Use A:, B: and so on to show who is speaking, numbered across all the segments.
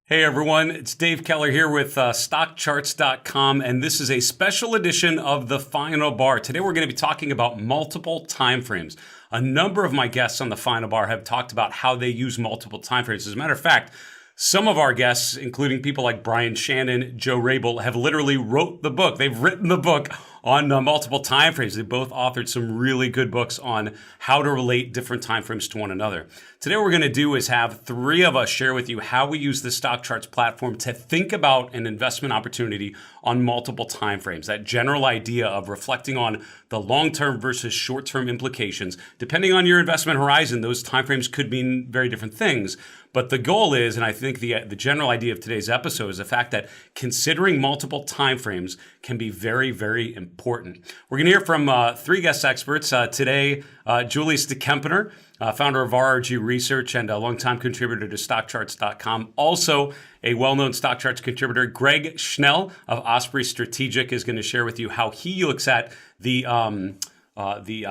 A: Hey everyone, it's Dave Keller here with StockCharts.com, and this is a special edition of The Final Bar. Today we're going to be talking about multiple time frames. A number of my guests on The Final Bar have talked about how they use multiple time frames. As a matter of fact, some of our guests, including people like Brian Shannon, Joe Rabel, have literally wrote the book. They've written the book on multiple time frames. They both authored some really good books on how to relate different time frames to one another. Today what we're going to do is have three of us share with you how we use the Stock Charts platform to think about an investment opportunity on multiple time frames. That general idea of reflecting on the long-term versus short-term implications. Depending on your investment horizon, those time frames could mean very different things. But the goal is, and I think the general idea of today's episode is the fact that considering multiple timeframes can be very, very important. We're going to hear from three guest experts today. Julius de Kempenaer, founder of RRG Research and a longtime contributor to StockCharts.com. Also, a well-known Stock Charts contributor, Greg Schnell of Osprey Strategic, is going to share with you how he looks at the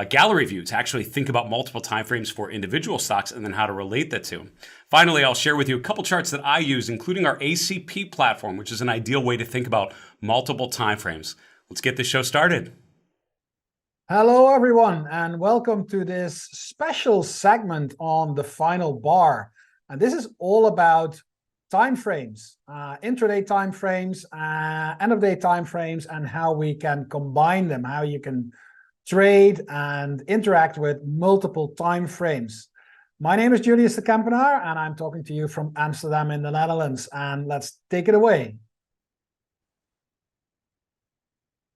A: gallery view to actually think about multiple timeframes for individual stocks and then how to relate the two. Finally, I'll share with you a couple charts that I use, including our ACP platform, which is an ideal way to think about multiple timeframes. Let's get this show started.
B: Hello, everyone, and welcome to this special segment on the final bar. And this is all about timeframes, intraday timeframes, end-of-day timeframes, and how we can combine them, how you can trade and interact with multiple timeframes. My name is Julius de Kempenaer, and I'm talking to you from Amsterdam in the Netherlands. And let's take it away.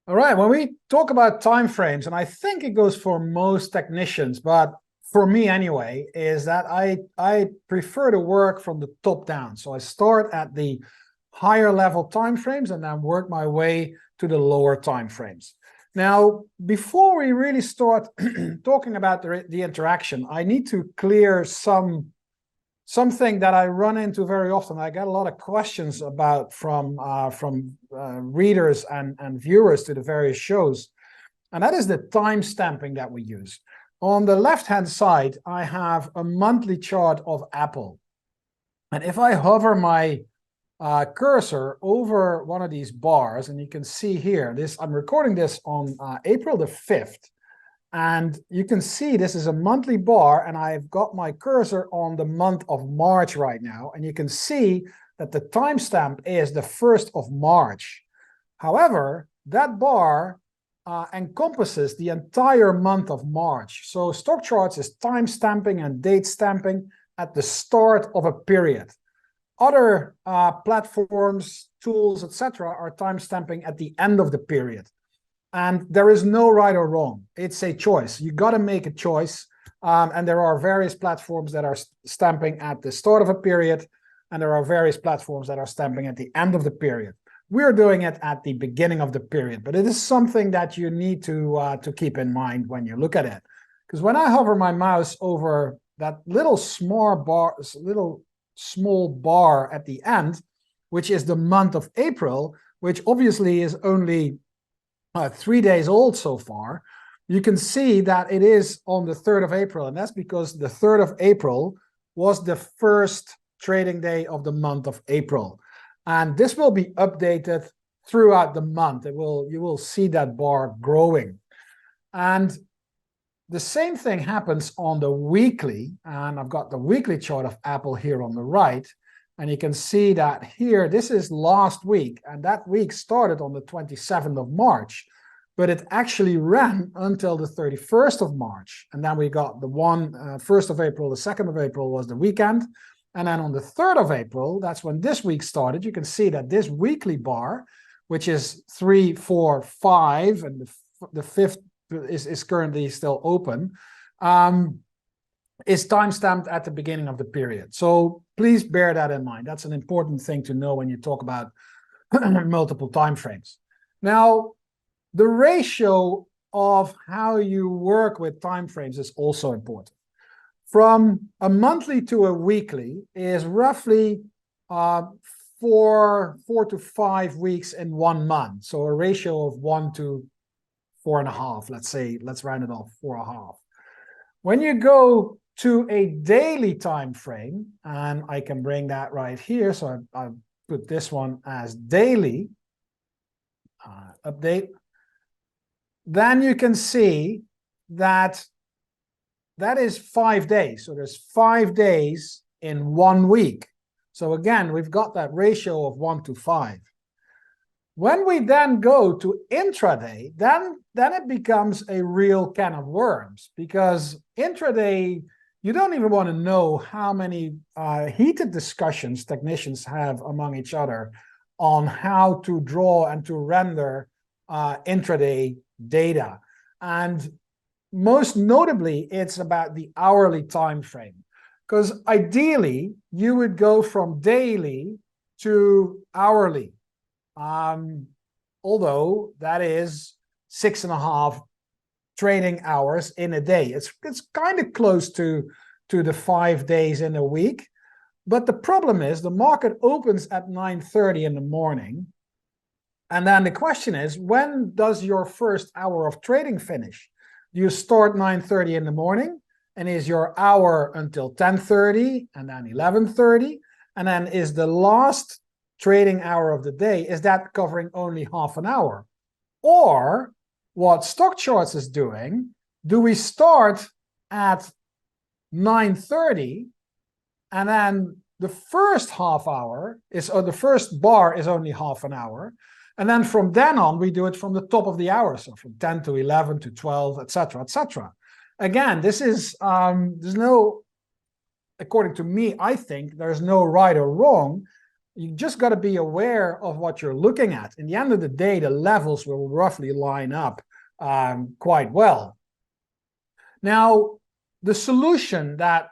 B: All right, when we talk about timeframes, and I think it goes for most technicians, but for me anyway, is that I prefer to work from the top down. So I start at the higher level timeframes and then work my way to the lower timeframes. Now, before we really start talking about the interaction, I need to clear something that I run into very often. I get a lot of questions about from readers and viewers to the various shows, and that is the time stamping that we use. On the left-hand side, I have a monthly chart of Apple, and if I hover my cursor over one of these bars, and you can see here, I'm recording this on April the 5th, and you can see this is a monthly bar, and I've got my cursor on the month of March right now, and you can see that the timestamp is the 1st of March. However, that bar encompasses the entire month of March. So StockCharts is time stamping and date stamping at the start of a period. Other platforms, tools, etc., are time stamping at the end of the period. And there is no right or wrong. It's a choice. You got to make a choice. And there are various platforms that are stamping at the start of a period, and there are various platforms that are stamping at the end of the period. We're doing it at the beginning of the period, but it is something that you need to keep in mind when you look at it. Because when I hover my mouse over that little small bar at the end, which is the month of April, which obviously is only 3 days old so far, you can see that it is on the 3rd of April, and that's because the 3rd of April was the first trading day of the month of April. And this will be updated throughout the month. You will see that bar growing. And the same thing happens on the weekly, and I've got the weekly chart of Apple here on the right, and you can see that here, this is last week, and that week started on the 27th of March, but it actually ran until the 31st of March, and then we got the 1st of April, the 2nd of April was the weekend, and then on the 3rd of April, that's when this week started. You can see that this weekly bar, which is 3, 4, 5, and the 5th is currently still open, is timestamped at the beginning of the period. So please bear that in mind. That's an important thing to know when you talk about multiple time frames. Now, the ratio of how you work with time frames is also important. From a monthly to a weekly is roughly 4 to 5 weeks in 1 month. So a ratio of 1 to 4.5, let's say, let's round it off, 4.5. When you go to a daily time frame, and I can bring that right here. So I put this one as daily, update. Then you can see that that is 5 days. So there's 5 days in 1 week. So again, we've got that ratio of 1 to 5. When we then go to intraday, then it becomes a real can of worms, because intraday, you don't even want to know how many heated discussions technicians have among each other on how to draw and to render intraday data. And most notably, it's about the hourly time frame, because ideally you would go from daily to hourly. Although that is 6.5 trading hours in a day. It's kind of close to the 5 days in a week. But the problem is the market opens at 9:30 in the morning. And then the question is, when does your first hour of trading finish? Do you start 9:30 in the morning, and is your hour until 10:30 and then 11:30? And then is the last trading hour of the day, is that covering only half an hour? Or what StockCharts is doing, do we start at 9:30 and then the first half hour is, or the first bar is only half an hour, and then from then on we do it from the top of the hour, so from 10 to 11 to 12, etc., etc. Again, this is there's no, according to me, I think there's no right or wrong. You just got to be aware of what you're looking at. In the end of the day, the levels will roughly line up quite well. Now, the solution that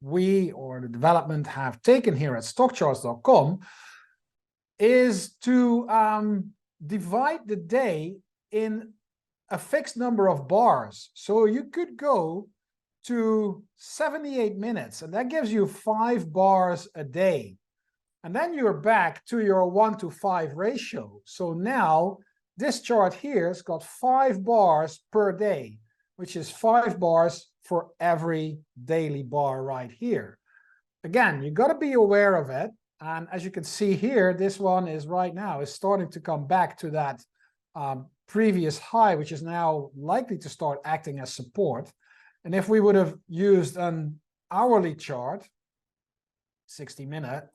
B: we, or the development, have taken here at StockCharts.com is to divide the day in a fixed number of bars. So you could go to 78 minutes, and that gives you 5 bars a day. And then you're back to your 1 to 5 ratio. So now this chart here has got 5 bars per day, which is 5 bars for every daily bar right here. Again, you got to be aware of it. And as you can see here, this one is right now is starting to come back to that previous high, which is now likely to start acting as support. And if we would have used an hourly chart, 60-minute,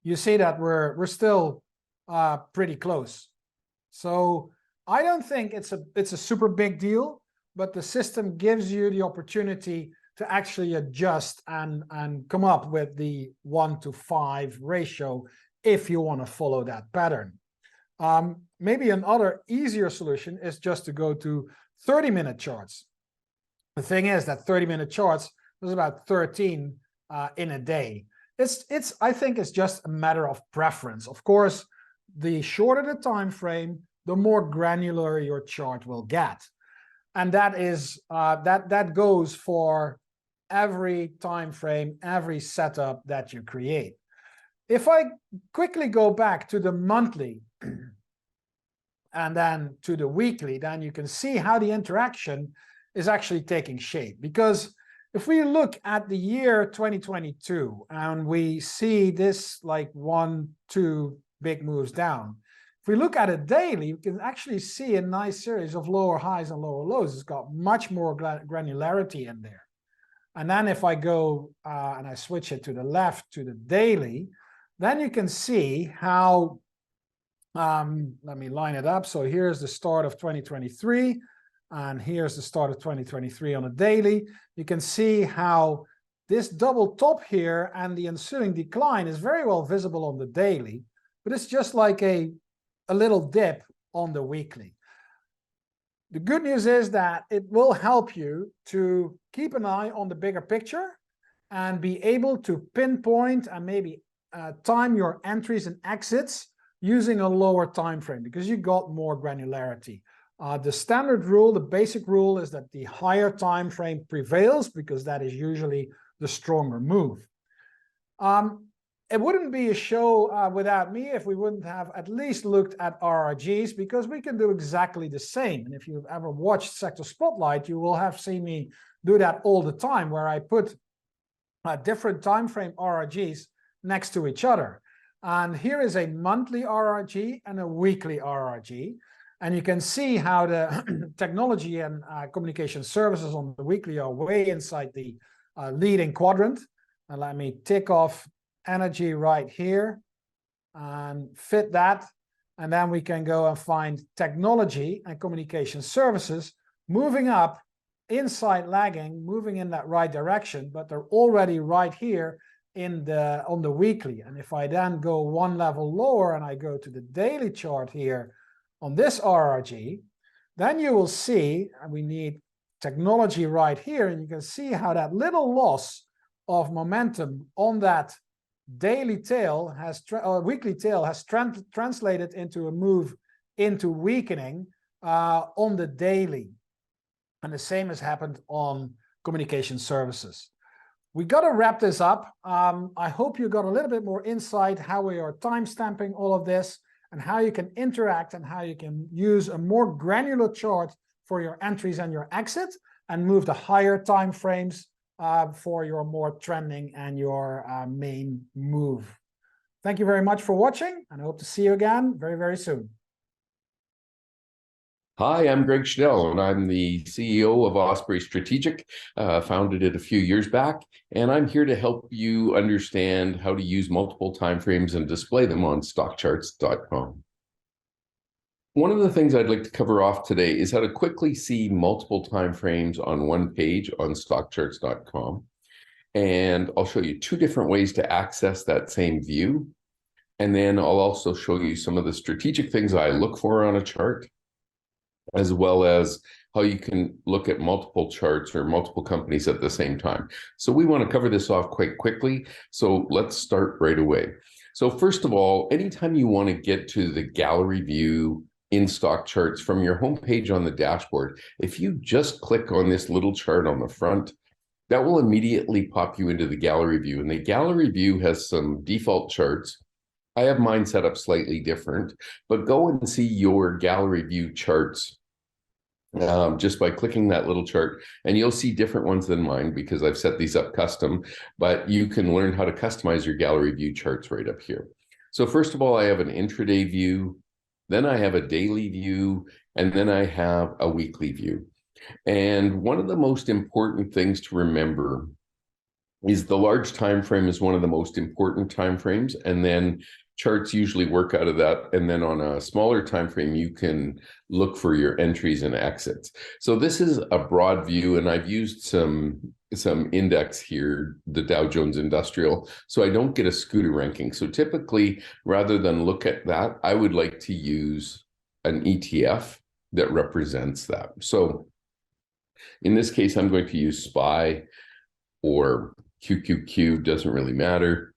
B: you see that we're still pretty close. So I don't think it's a super big deal, but the system gives you the opportunity to actually adjust and come up with the 1 to 5 ratio if you want to follow that pattern. Maybe another easier solution is just to go to 30-minute charts. The thing is that 30-minute charts, there's about 13 in a day. I think it's just a matter of preference. Of course, the shorter the time frame, the more granular your chart will get. And that is that goes for every time frame, every setup that you create. If I quickly go back to the monthly and then to the weekly, then you can see how the interaction is actually taking shape. Because if we look at the year 2022 and we see this like 1, 2 big moves down, if we look at it daily, we can actually see a nice series of lower highs and lower lows. It's got much more granularity in there. And then if I go and I switch it to the left to the daily, then you can see how, let me line it up. So here's the start of 2023. And here's the start of 2023 on a daily. You can see how this double top here and the ensuing decline is very well visible on the daily, but it's just like a little dip on the weekly. The good news is that it will help you to keep an eye on the bigger picture and be able to pinpoint and maybe time your entries and exits using a lower time frame, because you got more granularity. The standard rule, the basic rule, is that the higher time frame prevails because that is usually the stronger move. it wouldn't be a show without me if we wouldn't have at least looked at RRGs, because we can do exactly the same. And if you've ever watched Sector Spotlight, you will have seen me do that all the time, where I put different time frame RRGs next to each other. And here is a monthly RRG and a weekly RRG. And you can see how the technology and communication services on the weekly are way inside the leading quadrant. And let me tick off energy right here and fit that. And then we can go and find technology and communication services moving up inside lagging, moving in that right direction, but they're already right here in the on the weekly. And if I then go one level lower and I go to the daily chart here on this RRG, then you will see, and we need technology right here, and you can see how that little loss of momentum on that daily tail has weekly tail has translated into a move into weakening on the daily. And the same has happened on communication services. We got to wrap this up. I hope you got a little bit more insight how we are timestamping all of this and how you can interact and how you can use a more granular chart for your entries and your exits and move the higher time frames for your more trending and your main move. Thank you very much for watching, and I hope to see you again very, very soon.
C: Hi, I'm Greg Schnell, and I'm the CEO of Osprey Strategic, founded it a few years back, and I'm here to help you understand how to use multiple timeframes and display them on StockCharts.com. One of the things I'd like to cover off today is how to quickly see multiple timeframes on one page on StockCharts.com, and I'll show you two different ways to access that same view, and then I'll also show you some of the strategic things I look for on a chart, as well as how you can look at multiple charts or multiple companies at the same time. So we want to cover this off quite quickly. So let's start right away. So first of all, anytime you want to get to the gallery view in StockCharts from your homepage on the dashboard, if you just click on this little chart on the front, that will immediately pop you into the gallery view. And the gallery view has some default charts. I have mine set up slightly different, but go and see your gallery view charts just by clicking that little chart, and you'll see different ones than mine because I've set these up custom, but you can learn how to customize your gallery view charts right up here. So first of all, I have an intraday view, then I have a daily view, and then I have a weekly view. And one of the most important things to remember is the large time frame is one of the most important time frames, and then charts usually work out of that. And then on a smaller time frame, you can look for your entries and exits. So this is a broad view, and I've used some index here, the Dow Jones Industrial, so I don't get a scooter ranking. So typically, rather than look at that, I would like to use an ETF that represents that. So in this case, I'm going to use SPY or QQQ, doesn't really matter.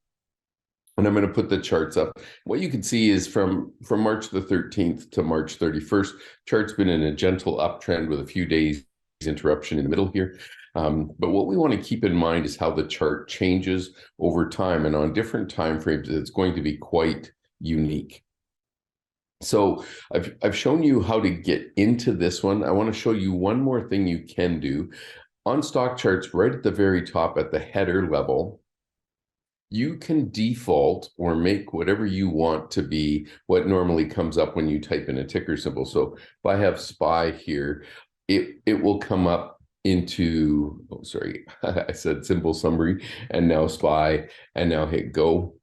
C: And I'm going to put the charts up. What you can see is from March the 13th to March 31st, chart's been in a gentle uptrend with a few days interruption in the middle here. But what we want to keep in mind is how the chart changes over time, and on different time frames, it's going to be quite unique. So I've shown you how to get into this one. I want to show you one more thing you can do. On StockCharts, right at the very top at the header level, you can default or make whatever you want to be what normally comes up when you type in a ticker symbol. So if I have SPY here, it will come up into, oh, sorry, I said symbol summary, and now SPY, and now hit go.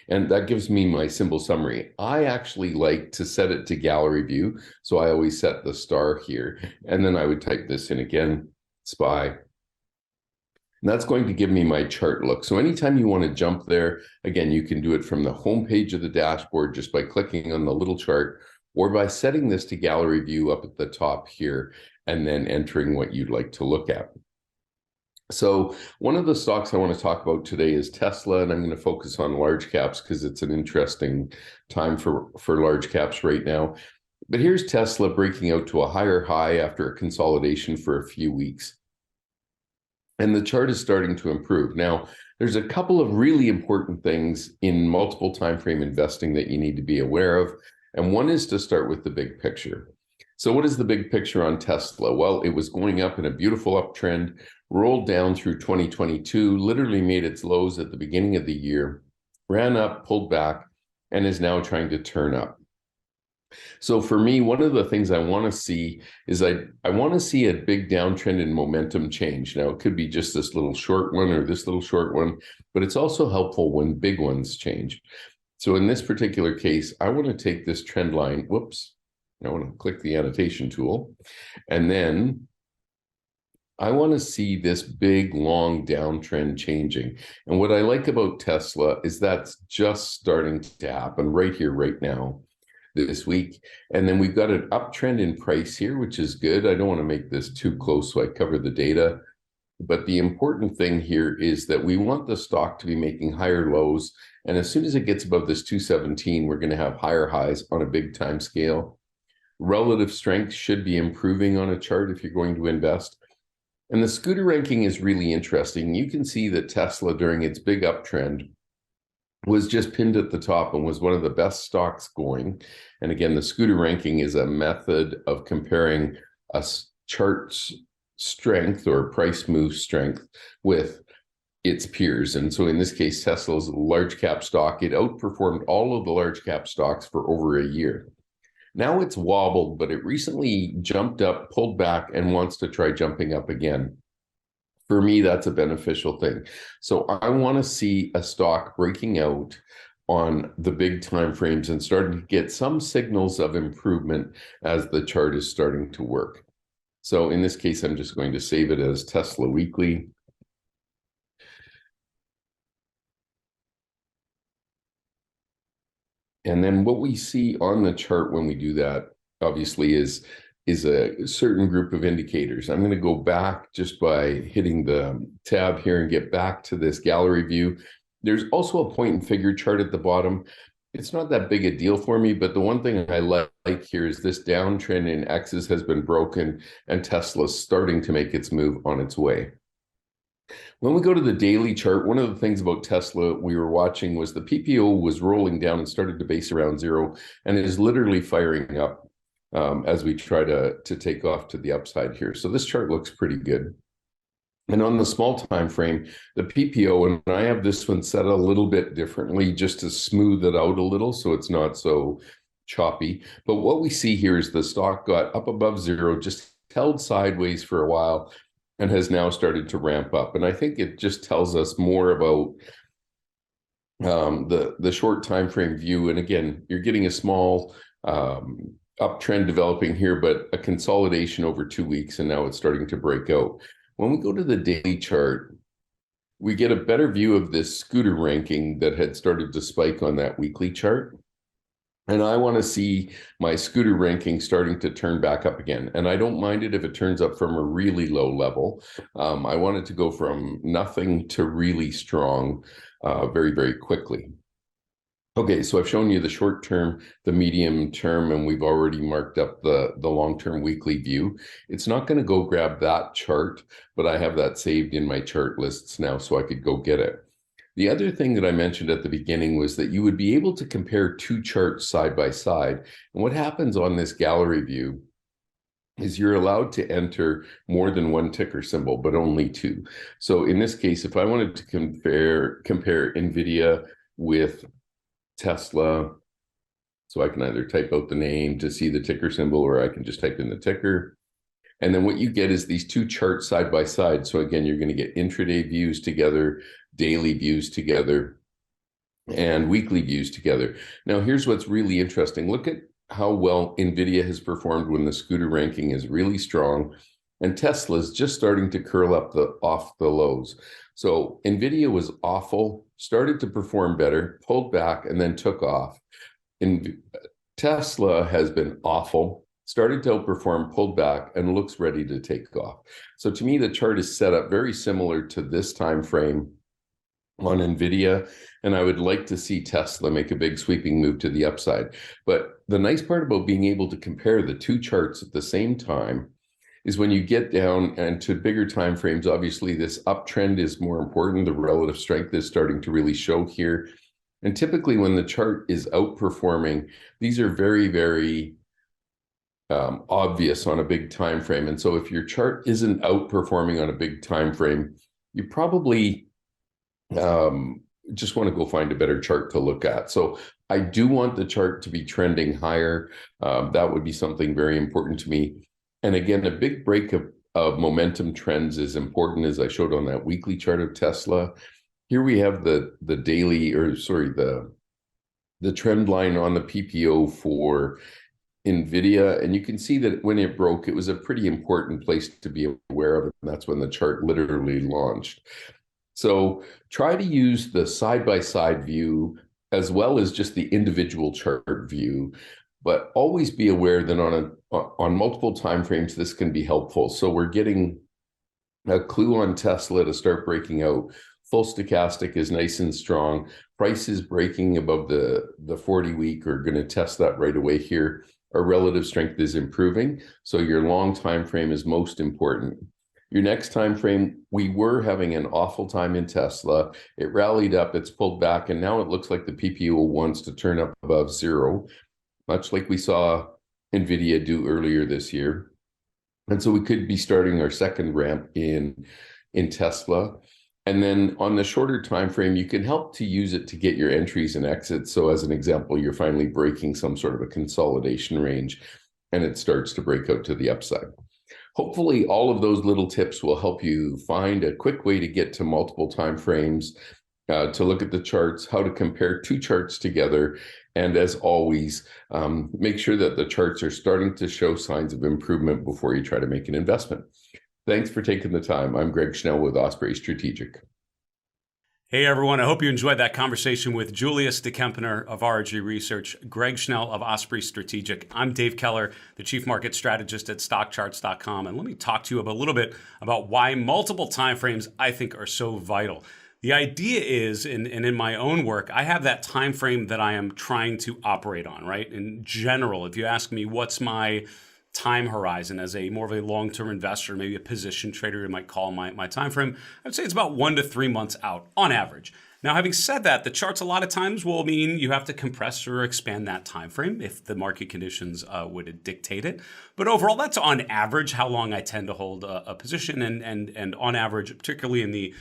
C: And that gives me my symbol summary. I actually like to set it to gallery view. So I always set the star here, and then I would type this in again, SPY. And that's going to give me my chart look. So anytime you want to jump there, again, you can do it from the home page of the dashboard just by clicking on the little chart, or by setting this to gallery view up at the top here, and then entering what you'd like to look at. So one of the stocks I want to talk about today is Tesla, and I'm going to focus on large caps because it's an interesting time for large caps right now. But here's Tesla breaking out to a higher high after a consolidation for a few weeks. and the chart is starting to improve. Now, there's a couple of really important things in multiple time frame investing that you need to be aware of. And one is to start with the big picture. So what is the big picture on Tesla? Well, it was going up in a beautiful uptrend, rolled down through 2022, literally made its lows at the beginning of the year, ran up, pulled back, and is now trying to turn up. So for me, one of the things I want to see is I want to see a big downtrend in momentum change. Now, it could be just this little short one or this little short one, but it's also helpful when big ones change. So in this particular case, I want to take this trend line, whoops, I want to click the annotation tool, and then I want to see this big, long downtrend changing. And what I like about Tesla is that's just starting to happen right here, right now, this week. And then we've got an uptrend in price here, which is good. I don't want to make this too close, so I cover the data. But the important thing here is that we want the stock to be making higher lows. And as soon as it gets above this 217, we're going to have higher highs on a big time scale. Relative strength should be improving on a chart if you're going to invest. And the scooter ranking is really interesting. You can see that Tesla during its big uptrend was just pinned at the top and was one of the best stocks going. And again, the scooter ranking is a method of comparing a chart's strength or price move strength with its peers. And so in this case, Tesla's a large cap stock. It outperformed all of the large cap stocks for over a year. Now it's wobbled, but it recently jumped up, pulled back, and wants to try jumping up again. For me, that's a beneficial thing. So I want to see a stock breaking out on the big time frames and starting to get some signals of improvement as the chart is starting to work. So in this case, I'm just going to save it as Tesla Weekly. And then what we see on the chart when we do that, obviously, is a certain group of indicators. I'm going to go back just by hitting the tab here and get back to this gallery view. There's also a point and figure chart at the bottom. It's not that big a deal for me, but the one thing I like here is this downtrend in X's has been broken and Tesla's starting to make its move on its way. When we go to the daily chart, one of the things about Tesla we were watching was the PPO was rolling down and started to base around zero, and it is literally firing up as we try to take off to the upside here. So this chart looks pretty good. And on the small time frame, the PPO, and I have this one set a little bit differently just to smooth it out a little so it's not so choppy. But what we see here is the stock got up above zero, just held sideways for a while, and has now started to ramp up. And I think it just tells us more about the short time frame view. And again, you're getting a small uptrend developing here, but a consolidation over 2 weeks, and now it's starting to break out. When we go to the daily chart, we get a better view of this scooter ranking that had started to spike on that weekly chart. And I want to see my scooter ranking starting to turn back up again. And I don't mind it if it turns up from a really low level. I want it to go from nothing to really strong very, very quickly. Okay, so I've shown you the short term, the medium term, and we've already marked up the long-term weekly view. It's not going to go grab that chart, but I have that saved in my chart lists now so I could go get it. The other thing that I mentioned at the beginning was that you would be able to compare two charts side by side. And what happens on this gallery view is you're allowed to enter more than one ticker symbol, but only two. So in this case, if I wanted to compare NVIDIA with Tesla, so I can either type out the name to see the ticker symbol, or I can just type in the ticker. And then what you get is these two charts side by side. So again, you're going to get intraday views together, daily views together, and weekly views together. Now, here's what's really interesting. Look at how well NVIDIA has performed when the scooter ranking is really strong, and Tesla's just starting to curl up off the lows. So NVIDIA was awful, started to perform better, pulled back, and then took off. And Tesla has been awful, started to outperform, pulled back, and looks ready to take off. So to me, the chart is set up very similar to this time frame on NVIDIA, and I would like to see Tesla make a big sweeping move to the upside. But the nice part about being able to compare the two charts at the same time is when you get down and to bigger time frames, obviously this uptrend is more important. The relative strength is starting to really show here. And typically when the chart is outperforming, these are very, very obvious on a big time frame. And so if your chart isn't outperforming on a big time frame, you probably just want to go find a better chart to look at. So I do want the chart to be trending higher. That would be something very important to me. And again, a big break of momentum trends is important, as I showed on that weekly chart of Tesla. Here we have the daily, or sorry, the trend line on the PPO for NVIDIA, and you can see that when it broke, it was a pretty important place to be aware of, and that's when the chart literally launched. So try to use the side-by-side view as well as just the individual chart view, but always be aware that on multiple time frames, this can be helpful. So we're getting a clue on Tesla to start breaking out. Full stochastic is nice and strong. Prices breaking above the 40-week are going to test that right away here. Our relative strength is improving, so your long time frame is most important. Your next time frame, we were having an awful time in Tesla. It rallied up, it's pulled back, and now it looks like the PPO wants to turn up above zero, much like we saw NVIDIA do earlier this year. And so we could be starting our second ramp in Tesla. And then on the shorter time frame, you can help to use it to get your entries and exits. So as an example, you're finally breaking some sort of a consolidation range and it starts to break out to the upside. Hopefully all of those little tips will help you find a quick way to get to multiple time frames, to look at the charts, how to compare two charts together. And as always, make sure that the charts are starting to show signs of improvement before you try to make an investment. Thanks for taking the time. I'm Greg Schnell with Osprey Strategic.
A: Hey everyone, I hope you enjoyed that conversation with Julius de Kempenaer of RG Research, Greg Schnell of Osprey Strategic. I'm Dave Keller, the Chief Market Strategist at StockCharts.com, and let me talk to you a little bit about why multiple timeframes I think are so vital. The idea is, and in my own work, I have that time frame that I am trying to operate on, right? In general, if you ask me what's my time horizon as a more of a long-term investor, maybe a position trader you might call my time frame, I'd say it's about 1 to 3 months out on average. Now, having said that, the charts a lot of times will mean you have to compress or expand that time frame if the market conditions would dictate it. But overall, that's on average how long I tend to hold a position, and on average, particularly in the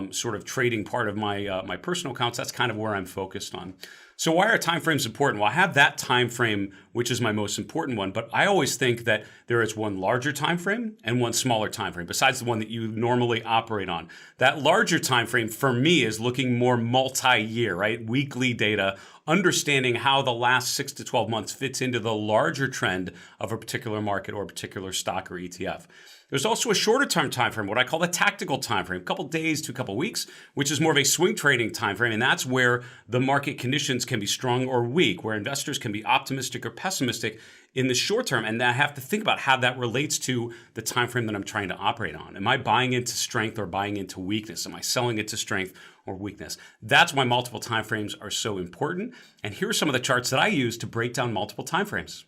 A: sort of trading part of my personal accounts, that's kind of where I'm focused on. So why are time frames important? Well, I have that time frame, which is my most important one, but I always think that there is one larger time frame and one smaller time frame, besides the one that you normally operate on. That larger time frame for me is looking more multi-year, right? Weekly data, understanding how the last 6 to 12 months fits into the larger trend of a particular market or a particular stock or ETF. There's also a shorter term time frame, what I call the tactical time frame, a couple days to a couple weeks, which is more of a swing trading time frame, and that's where the market conditions can be strong or weak, where investors can be optimistic or pessimistic in the short term, and I have to think about how that relates to the time frame that I'm trying to operate on. Am I buying into strength or buying into weakness? Am I selling into strength or weakness? That's why multiple time frames are so important. And here are some of the charts that I use to break down multiple time frames.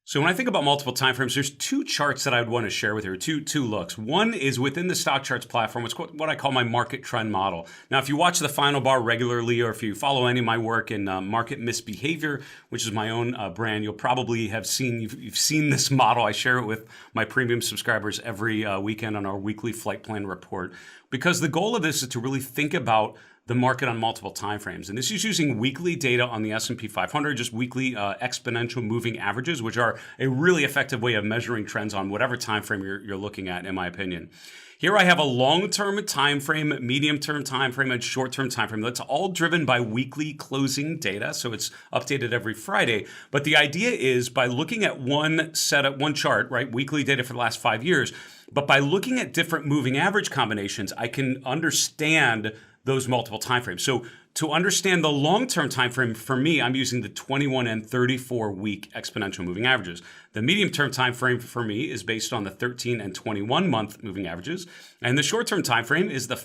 A: So when I think about multiple timeframes, there's two charts that I would want to share with you, two looks. One is within the StockCharts platform. It's what I call my market trend model. Now, if you watch the Final Bar regularly, or if you follow any of my work in market misbehavior, which is my own brand, you'll probably have seen, you've seen this model. I share it with my premium subscribers every weekend on our weekly flight plan report, because the goal of this is to really think about the market on multiple timeframes. And this is using weekly data on the S&P 500, just weekly exponential moving averages, which are a really effective way of measuring trends on whatever time frame you're looking at, in my opinion. Here I have a long-term time frame, medium-term time frame, and short-term time frame. That's all driven by weekly closing data, so it's updated every Friday. But the idea is by looking at one chart, right, weekly data for the last 5 years, but by looking at different moving average combinations, I can understand those multiple timeframes. So to understand the long-term time frame, for me, I'm using the 21 and 34 week exponential moving averages. The medium-term time frame for me is based on the 13 and 21 month moving averages, and the short-term time frame is the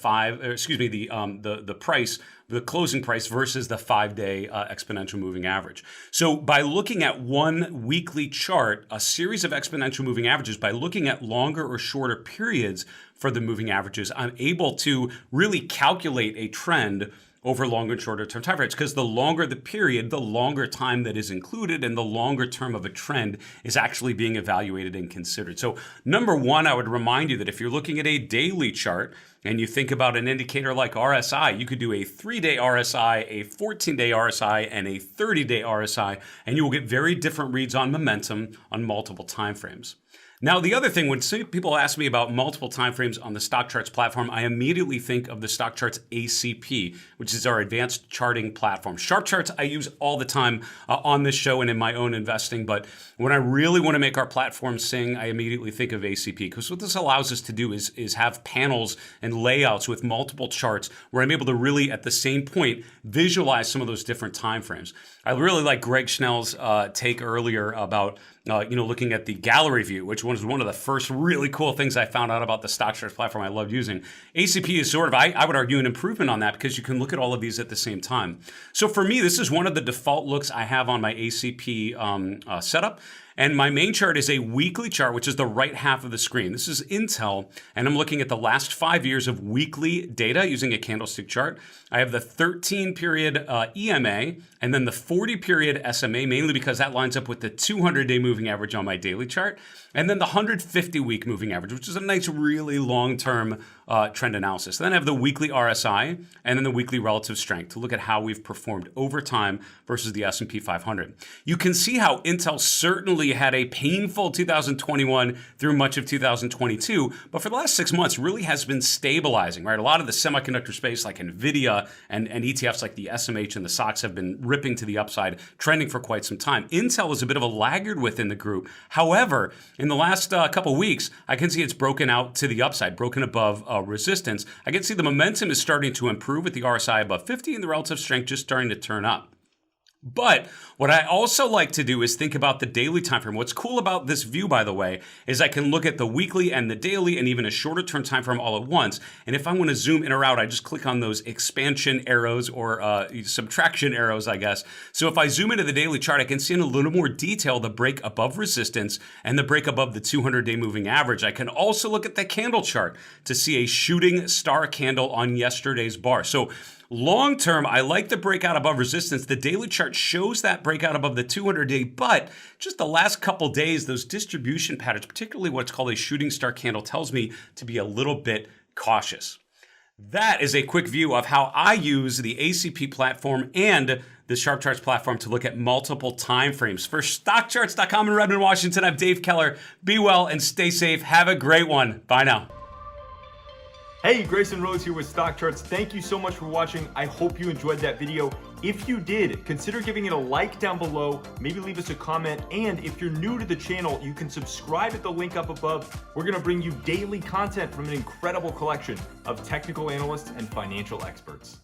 A: the closing price versus the 5-day exponential moving average. So by looking at one weekly chart, a series of exponential moving averages, by looking at longer or shorter periods for the moving averages, I'm able to really calculate a trend over longer and shorter term time frames, because the longer the period, the longer time that is included, and the longer term of a trend is actually being evaluated and considered. So number one, I would remind you that if you're looking at a daily chart and you think about an indicator like RSI, you could do a 3-day RSI, a 14-day RSI, and a 30-day RSI, and you will get very different reads on momentum on multiple time frames. Now, the other thing, when people ask me about multiple timeframes on the StockCharts platform, I immediately think of the StockCharts ACP, which is our advanced charting platform. Sharp charts I use all the time on this show and in my own investing, but when I really want to make our platform sing, I immediately think of ACP, because what this allows us to do is have panels and layouts with multiple charts where I'm able to really, at the same point, visualize some of those different timeframes. I really like Greg Schnell's take earlier about looking at the gallery view, which was one of the first really cool things I found out about the StockCharts platform I loved using. ACP is sort of, I would argue, an improvement on that, because you can look at all of these at the same time. So for me, this is one of the default looks I have on my ACP setup. And my main chart is a weekly chart, which is the right half of the screen. This is Intel, and I'm looking at the last 5 years of weekly data using a candlestick chart. I have the 13-period EMA, and then the 40-period SMA, mainly because that lines up with the 200-day moving average on my daily chart, and then the 150-week moving average, which is a nice, really long-term trend analysis. Then I have the weekly RSI, and then the weekly relative strength to look at how we've performed over time versus the S&P 500. You can see how Intel certainly had a painful 2021 through much of 2022, but for the last 6 months really has been stabilizing, right? A lot of the semiconductor space like NVIDIA and ETFs like the SMH and the SOX have been ripping to the upside, trending for quite some time. Intel is a bit of a laggard within the group. However, in the last couple weeks, I can see it's broken out to the upside, broken above resistance. I can see the momentum is starting to improve with the RSI above 50 and the relative strength just starting to turn up. But what I also like to do is think about the daily time frame. What's cool about this view, by the way, is I can look at the weekly and the daily and even a shorter term time frame all at once. And if I want to zoom in or out, I just click on those expansion arrows or subtraction arrows, I guess. So if I zoom into the daily chart, I can see in a little more detail the break above resistance and the break above the 200-day moving average. I can also look at the candle chart to see a shooting star candle on yesterday's bar. So long term, I like the breakout above resistance. The daily chart shows that breakout above the 200-day, but just the last couple days, those distribution patterns, particularly what's called a shooting star candle, tells me to be a little bit cautious. That is a quick view of how I use the ACP platform and the Sharp Charts platform to look at multiple time frames. For StockCharts.com in Redmond, Washington, I'm Dave Keller. Be well and stay safe. Have a great one. Bye now.
D: Hey, Grayson Rose here with StockCharts. Thank you so much for watching. I hope you enjoyed that video. If you did, consider giving it a like down below, maybe leave us a comment, and if you're new to the channel, you can subscribe at the link up above. We're gonna bring you daily content from an incredible collection of technical analysts and financial experts.